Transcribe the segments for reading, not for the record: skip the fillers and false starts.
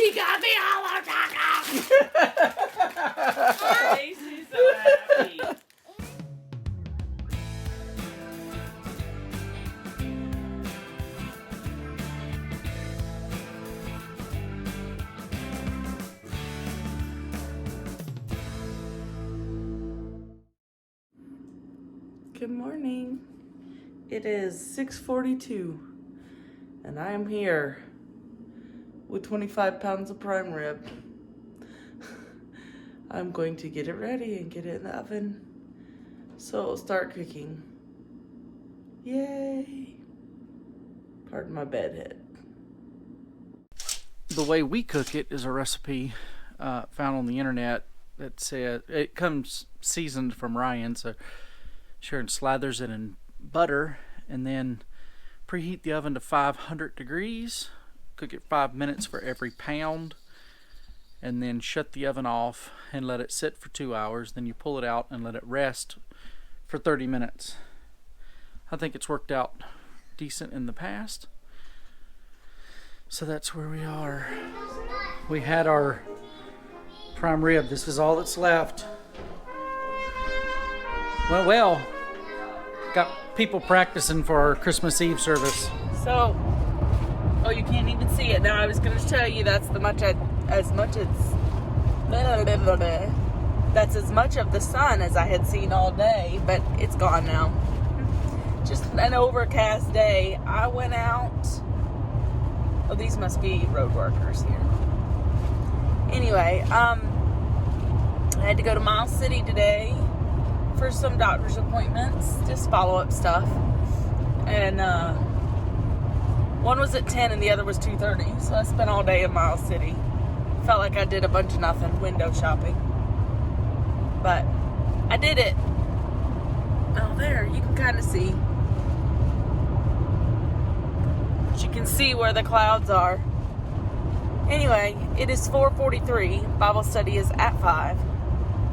She got me all on taco. Casey's so happy. Good morning. It is 6:42 and I am here with 25 pounds of prime rib. I'm going to get it ready and get it in the oven so it'll start cooking. Yay! Pardon my bedhead. The way we cook it is a recipe found on the internet that says it comes seasoned from Ryan, so Sharon slathers it in butter and then preheat the oven to 500 degrees. Cook it 5 minutes for every pound, and then shut the oven off and let it sit for 2 hours. Then you pull it out and let it rest for 30 minutes. I think it's worked out decent in the past. So that's where we are. We had our prime rib. This is all that's left. Well, got people practicing for our Christmas Eve service. So, oh, you can't even see it now. I was going to tell you that's as much of the sun as I had seen all day, but it's gone now. Just an overcast day. I went out. Oh, these must be road workers here. Anyway, I had to go to Miles City today for some doctor's appointments, just follow-up stuff. And one was at 10 and the other was 2:30. So I spent all day in Miles City. Felt like I did a bunch of nothing, window shopping. But I did it. Oh, there, you can kind of see. But you can see where the clouds are. Anyway, it is 4:43. Bible study is at 5.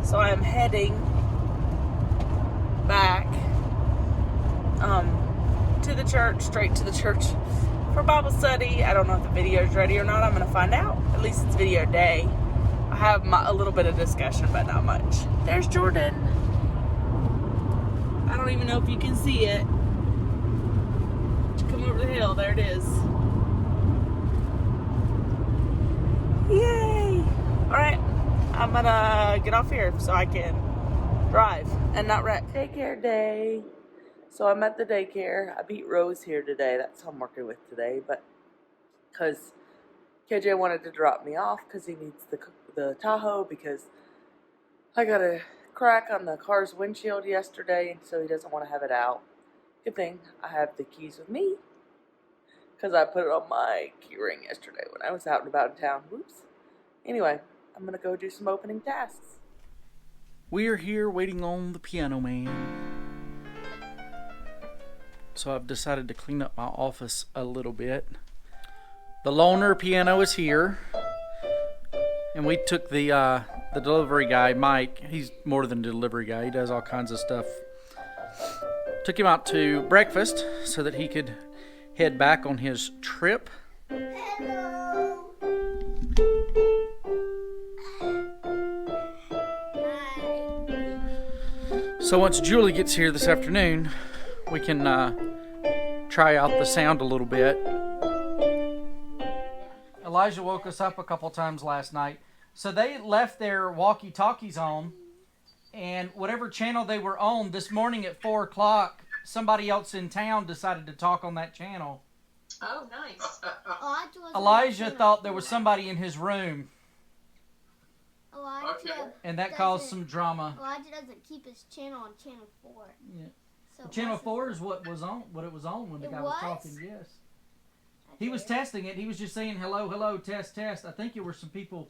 So I am heading back to the church, straight to the church for Bible study. I don't know if the video is ready or not. I'm going to find out. At least it's video day. I have a little bit of discussion, but not much. There's Jordan. I don't even know if you can see it. Come over the hill. There it is. Yay! Alright, I'm going to get off here so I can drive and not wreck. Daycare day. So I'm at the daycare. I beat Rose here today. That's who I'm working with today. But because KJ wanted to drop me off because he needs the Tahoe because I got a crack on the car's windshield yesterday, so he doesn't want to have it out. Good thing I have the keys with me because I put it on my key ring yesterday when I was out and about in town. Whoops. Anyway, I'm going to go do some opening tasks. We are here waiting on the piano man. So I've decided to clean up my office a little bit. The loaner piano is here. And we took the delivery guy, Mike. He's more than a delivery guy. He does all kinds of stuff. Took him out to breakfast so that he could head back on his trip. Hello. So once Julie gets here this afternoon, we can try out the sound a little bit. Elijah woke us up a couple times last night. So they left their walkie-talkies on, and whatever channel they were on this morning at 4 o'clock, somebody else in town decided to talk on that channel. Oh, nice. Elijah thought there was somebody in his room, Elijah, and that caused some drama. Elijah doesn't keep his channel on channel 4. Yeah. So Channel 4 is what it was on when the guy was talking. Yes. He was testing it. He was just saying hello, hello, test, test. I think there were some people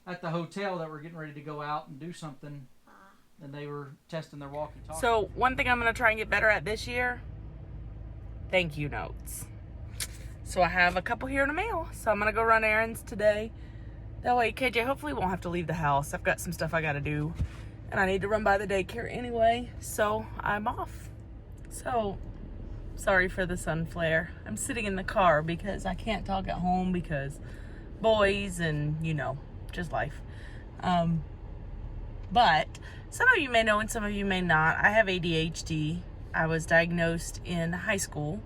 at the hotel that were getting ready to go out and do something, and they were testing their walkie-talkie. So one thing I'm going to try and get better at this year, thank you notes. So I have a couple here in the mail. So I'm going to go run errands today. That way KJ hopefully won't have to leave the house. I've got some stuff I got to do, and I need to run by the daycare anyway. So I'm off. So sorry for the sun flare. I'm sitting in the car because I can't talk at home because boys and, you know, just life. But some of you may know and some of you may not. I have ADHD. I was diagnosed in high school.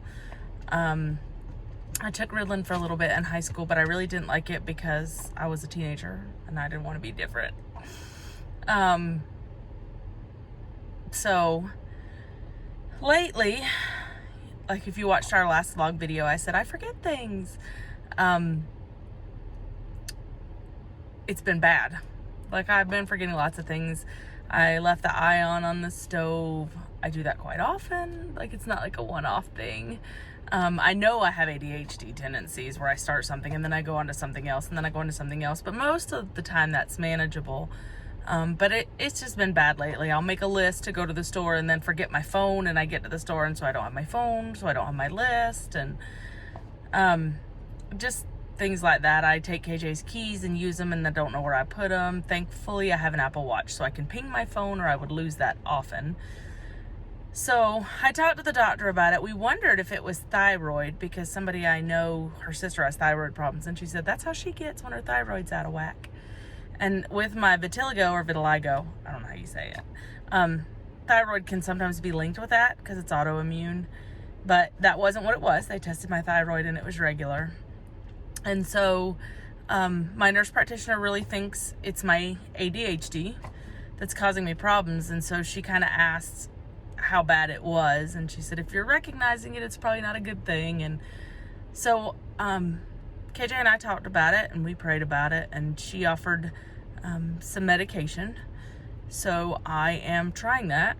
I took Ritalin for a little bit in high school, but I really didn't like it because I was a teenager and I didn't want to be different. So lately, like if you watched our last vlog video, I said I forget things. It's been bad. Like I've been forgetting lots of things. I left the ion on the stove. I do that quite often. Like it's not like a one-off thing. I know I have ADHD tendencies where I start something and then I go on to something else and then I go on to something else. But most of the time that's manageable. But it's just been bad lately. I'll make a list to go to the store and then forget my phone and I get to the store and so I don't have my phone, so I don't have my list, and just things like that. I take KJ's keys and use them and I don't know where I put them. Thankfully I have an Apple Watch so I can ping my phone or I would lose that often. So I talked to the doctor about it. We wondered if it was thyroid because somebody I know, her sister has thyroid problems, and she said that's how she gets when her thyroid's out of whack. And with my vitiligo or vitiligo, I don't know how you say it, thyroid can sometimes be linked with that because it's autoimmune, but that wasn't what it was. They tested my thyroid and it was regular. And so my nurse practitioner really thinks it's my ADHD that's causing me problems. And so she kind of asked how bad it was, and she said if you're recognizing it, it's probably not a good thing. And so KJ and I talked about it and we prayed about it, and she offered some medication, so I am trying that.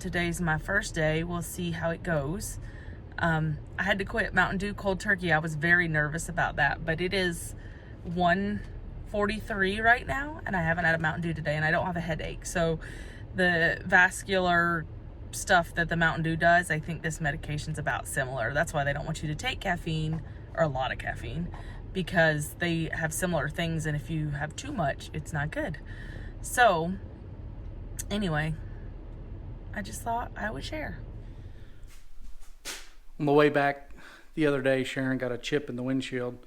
Today's my first day. We'll see how it goes. I had to quit Mountain Dew cold turkey. I was very nervous about that, but it is 1:43 right now and I haven't had a Mountain Dew today and I don't have a headache. So the vascular stuff that the Mountain Dew does, I think this medication's about similar. That's why they don't want you to take caffeine or a lot of caffeine, because they have similar things, and if you have too much, it's not good. So anyway, I just thought I would share. On the way back the other day, Sharon got a chip in the windshield.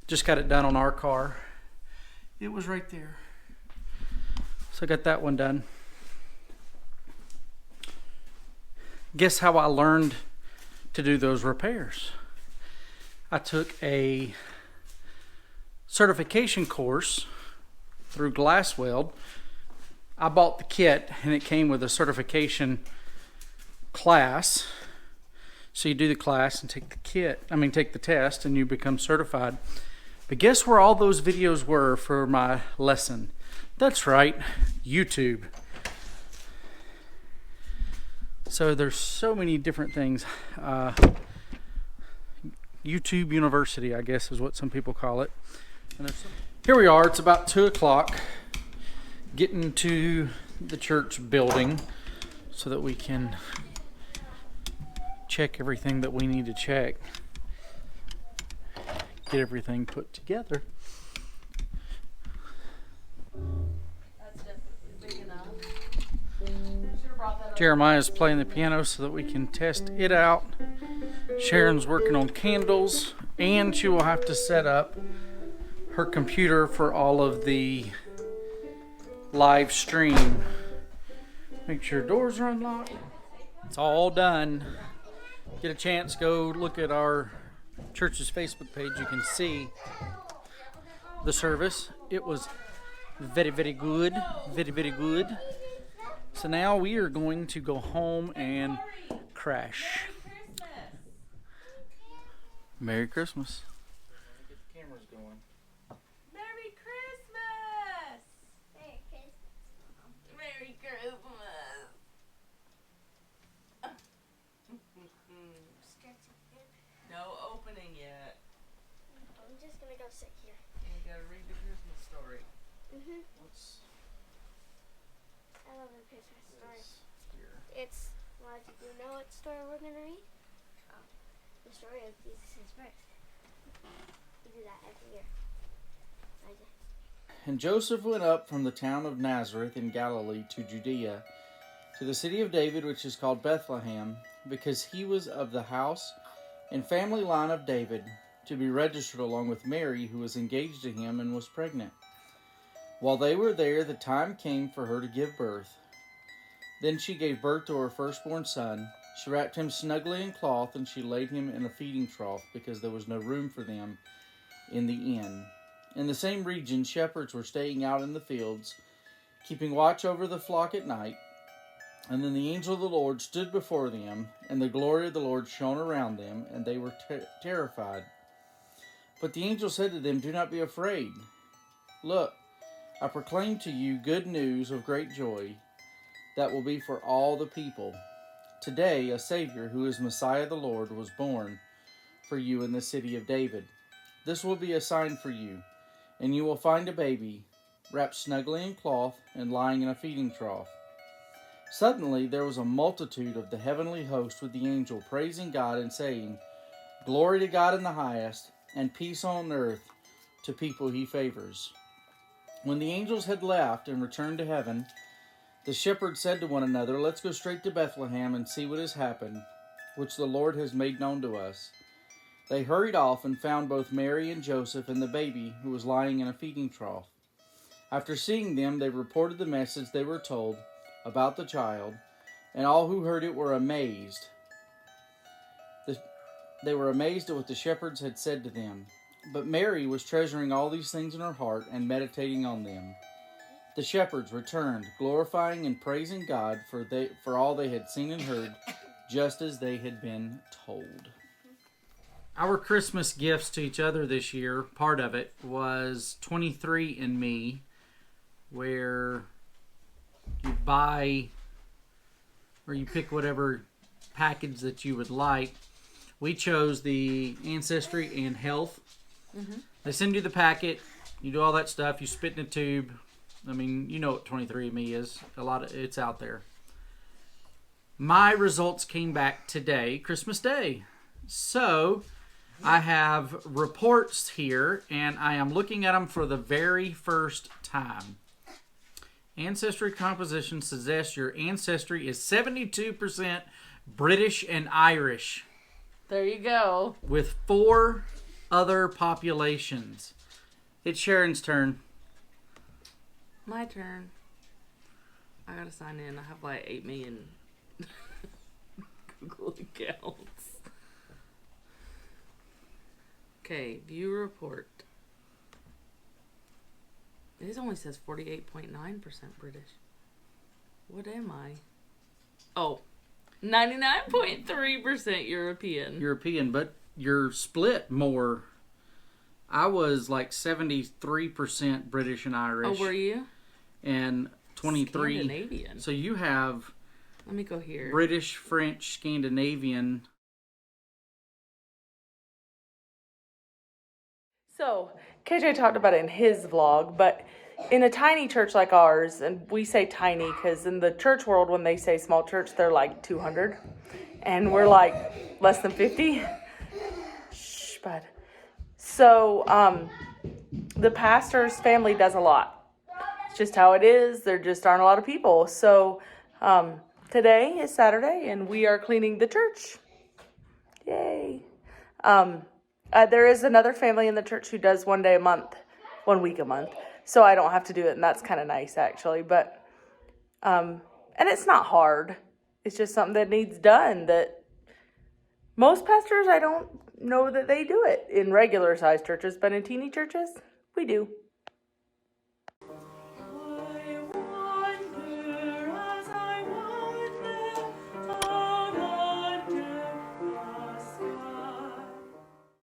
Just got it done on our car. It was right there. So I got that one done. Guess how I learned to do those repairs? I took a certification course through Glassweld. I bought the kit and it came with a certification class. So you do the class and take the test and you become certified. But guess where all those videos were for my lesson? That's right, YouTube. So there's so many different things. YouTube University, I guess is what some people call it. And here we are, it's about 2 o'clock, getting to the church building so that we can check everything that we need to check. Get everything put together. That's definitely big enough. Jeremiah's playing the piano so that we can test it out. Sharon's working on candles, and she will have to set up her computer for all of the live stream. Make sure doors are unlocked. It's all done. Get a chance, go look at our church's Facebook page. You can see the service. It was very, very good. Very, very good. So now we are going to go home and crash. Merry Christmas. Get the cameras going. Merry Christmas! Merry Christmas. Merry Christmas! No opening yet. I'm just gonna go sit here. You gotta read the Christmas story. What's I love the Christmas story. here? It's, well, did you know what story we're gonna read? The story of Jesus' birth. We do that every year. And Joseph went up from the town of Nazareth in Galilee to Judea, to the city of David, which is called Bethlehem, because he was of the house and family line of David. to be registered along with Mary, who was engaged to him and was pregnant. While they were there, the time came for her to give birth. Then she gave birth to her firstborn son. She wrapped him snugly in cloth, and she laid him in a feeding trough, because there was no room for them in the inn. In the same region, shepherds were staying out in the fields, keeping watch over the flock at night. And then the angel of the Lord stood before them, and the glory of the Lord shone around them, and they were terrified. But the angel said to them, "Do not be afraid. Look, I proclaim to you good news of great joy that will be for all the people. Today, a Savior, who is Messiah the Lord, was born for you in the city of David. This will be a sign for you, and you will find a baby wrapped snugly in cloth and lying in a feeding trough." Suddenly there was a multitude of the heavenly host with the angel, praising God and saying, "Glory to God in the highest, and peace on earth to people he favors." When the angels had left and returned to heaven, the shepherds said to one another, "Let's go straight to Bethlehem and see what has happened, which the Lord has made known to us." They hurried off and found both Mary and Joseph and the baby, who was lying in a feeding trough. After seeing them, they reported the message they were told about the child, and all who heard it were amazed. They were amazed at what the shepherds had said to them. But Mary was treasuring all these things in her heart and meditating on them. The shepherds returned, glorifying and praising God for all they had seen and heard, just as they had been told. Our Christmas gifts to each other this year, part of it, was 23andMe, where you buy or you pick whatever package that you would like. We chose the Ancestry and Health. Mm-hmm. They send you the packet, you do all that stuff, you spit in a tube. I mean, you know what 23andMe is. It's out there. My results came back today, Christmas Day. So I have reports here, and I am looking at them for the very first time. Ancestry composition suggests your ancestry is 72% British and Irish. There you go. With 4 other populations. It's Sharon's turn. My turn. I gotta sign in. I have like 8 million Google accounts. Okay, view report. It only says 48.9% British. What am I? Oh, 99.3% European. European, but you're split more. I was like 73% British and Irish. Oh, were you? And 23. Scandinavian. So you have Let me go here. British, French, Scandinavian. So, KJ talked about it in his vlog, but in a tiny church like ours, and we say tiny because in the church world, when they say small church, they're like 200, and we're like less than 50. Shh, bud. So, the pastor's family does a lot. It's just how it is. There just aren't a lot of people. So, today is Saturday, and we are cleaning the church. Yay. There is another family in the church who does 1 week a month. So I don't have to do it, and that's kind of nice, actually. But, and it's not hard. It's just something that needs done that most pastors, I don't know that they do it in regular sized churches, but in teeny churches, we do.